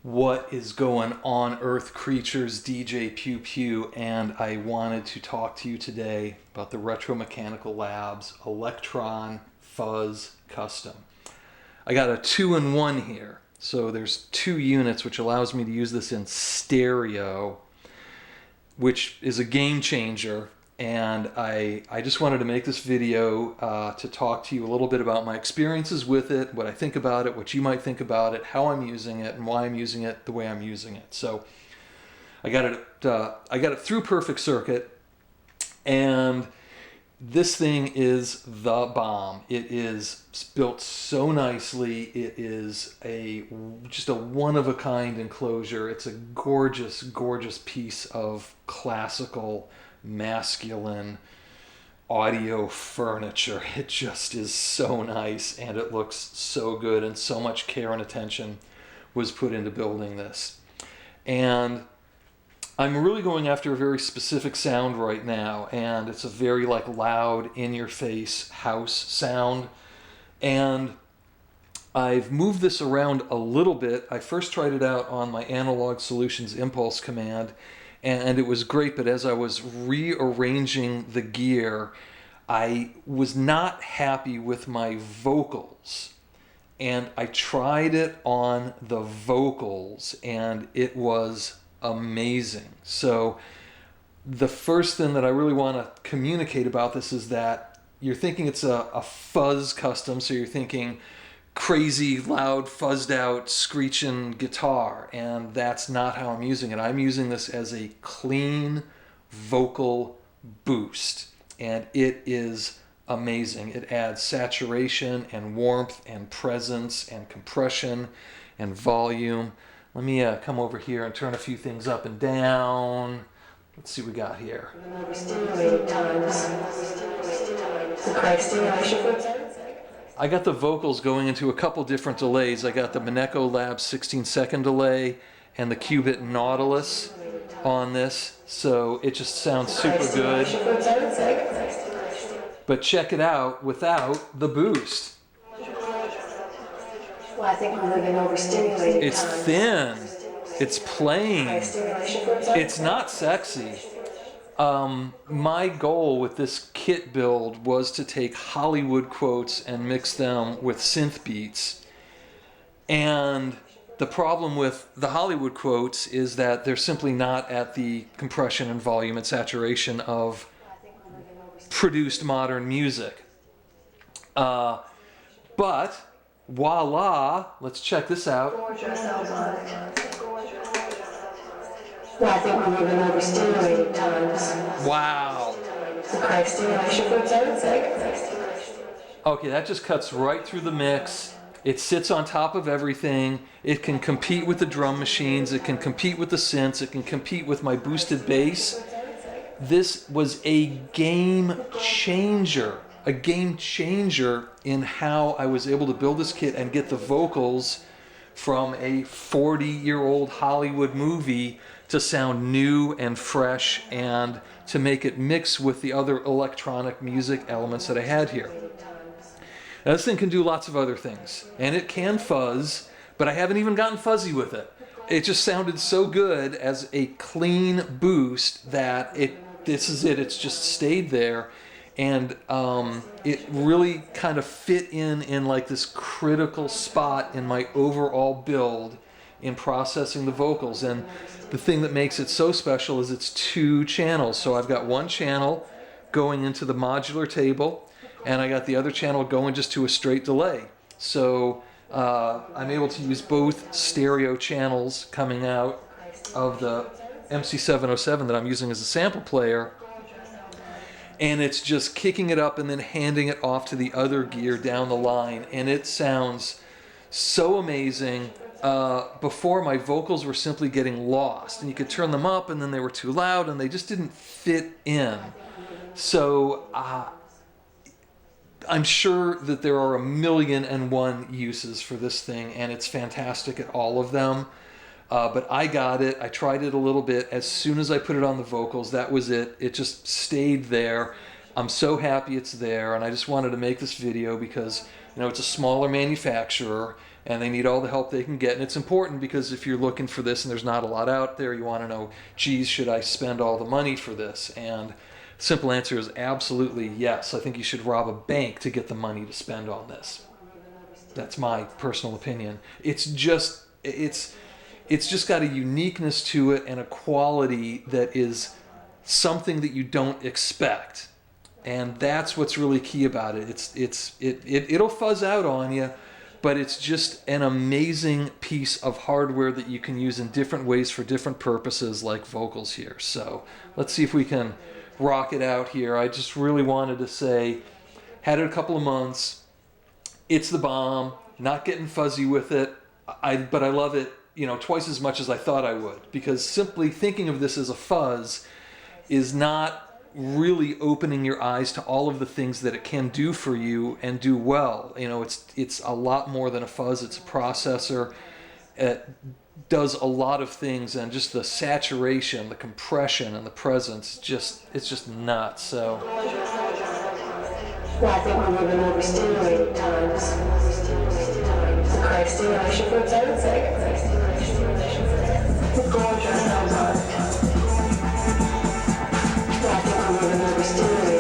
What is going on, Earth creatures? DJ Pew Pew, and I wanted to talk to you today about the Retromechanical Labs Electron Fuzz Custom. I got a 2-in-1 here, so there's 2 units, which allows me to use this in stereo, which is a game changer. And I just wanted to make this video to talk to you a little bit about my experiences with it, what I think about it, what you might think about it, how I'm using it, and why I'm using it the way I'm using it. So I got it through Perfect Circuit, and this thing is the bomb. It is built so nicely. It is just a one-of-a-kind enclosure. It's a gorgeous, gorgeous piece of classical masculine audio furniture. It just is so nice, and it looks so good, and so much care and attention was put into building this. And I'm really going after a very specific sound right now, and it's a very loud, in-your-face house sound. And I've moved this around a little bit. I first tried it out on my Analog Solutions Impulse command, and it was great, but as I was rearranging the gear, I was not happy with my vocals. And I tried it on the vocals, and it was amazing. So the first thing that I really want to communicate about this is that you're thinking it's a fuzz custom, so you're thinking crazy, loud, fuzzed out, screeching guitar, and that's not how I'm using it. I'm using this as a clean vocal boost, and it is amazing. It adds saturation and warmth and presence and compression and volume. Let me come over here and turn a few things up and down. Let's see what we got here. I got the vocals going into a couple different delays. I got the Mineco Labs 16-second delay and the Qubit Nautilus on this, so it just sounds super good. But check it out without the boost. Well, I think we're living overstimulated. It's thin. It's plain. It's not sexy. My goal with this kit build was to take Hollywood quotes and mix them with synth beats. And the problem with the Hollywood quotes is that they're simply not at the compression and volume and saturation of produced modern music. But voila, let's check this out. Well, I think we're living overstimulated times. Wow. The correct stimulation for Okay, that just cuts right through the mix. It sits on top of everything. It can compete with the drum machines. It can compete with the synths. It can compete with my boosted bass. This was a game changer. A game changer in how I was able to build this kit and get the vocals from a 40-year-old Hollywood movie to sound new and fresh, and to make it mix with the other electronic music elements that I had here. Now, this thing can do lots of other things, and it can fuzz, but I haven't even gotten fuzzy with it. It just sounded so good as a clean boost that this is it. It's just stayed there, and it really kind of fit in like this critical spot in my overall build in processing the vocals. And the thing that makes it so special is it's 2 channels. So I've got one channel going into the modular table, and I got the other channel going just to a straight delay. So I'm able to use both stereo channels coming out of the MC707 that I'm using as a sample player, and it's just kicking it up and then handing it off to the other gear down the line, and it sounds so amazing. Before, my vocals were simply getting lost, and you could turn them up and then they were too loud and they just didn't fit in. So I'm sure that there are 1,000,001 uses for this thing, and it's fantastic at all of them. But I got it. I tried it a little bit. As soon as I put it on the vocals, that was it. It just stayed there. I'm so happy it's there, and I just wanted to make this video because, you know, it's a smaller manufacturer. and they need all the help they can get. And it's important because if you're looking for this and there's not a lot out there, you want to know, geez, should I spend all the money for this? And simple answer is absolutely yes. I think you should rob a bank to get the money to spend on this. That's my personal opinion. It's just got a uniqueness to it and a quality that is something that you don't expect. And that's what's really key about it. It'll fuzz out on you, but it's just an amazing piece of hardware that you can use in different ways for different purposes, like vocals here. So let's see if we can rock it out here. I just really wanted to say, had it a couple of months. It's the bomb. Not getting fuzzy with it, but I love it, twice as much as I thought I would, because simply thinking of this as a fuzz is not really opening your eyes to all of the things that it can do for you and do well. It's a lot more than a fuzz. It's a processor. It does a lot of things, and just the saturation, the compression, and the presence, it's just nuts. So Well, I think we live in overstimulated times. The correct stimulation for its own sake. The gorgeous. Well, I think we live in overstimulated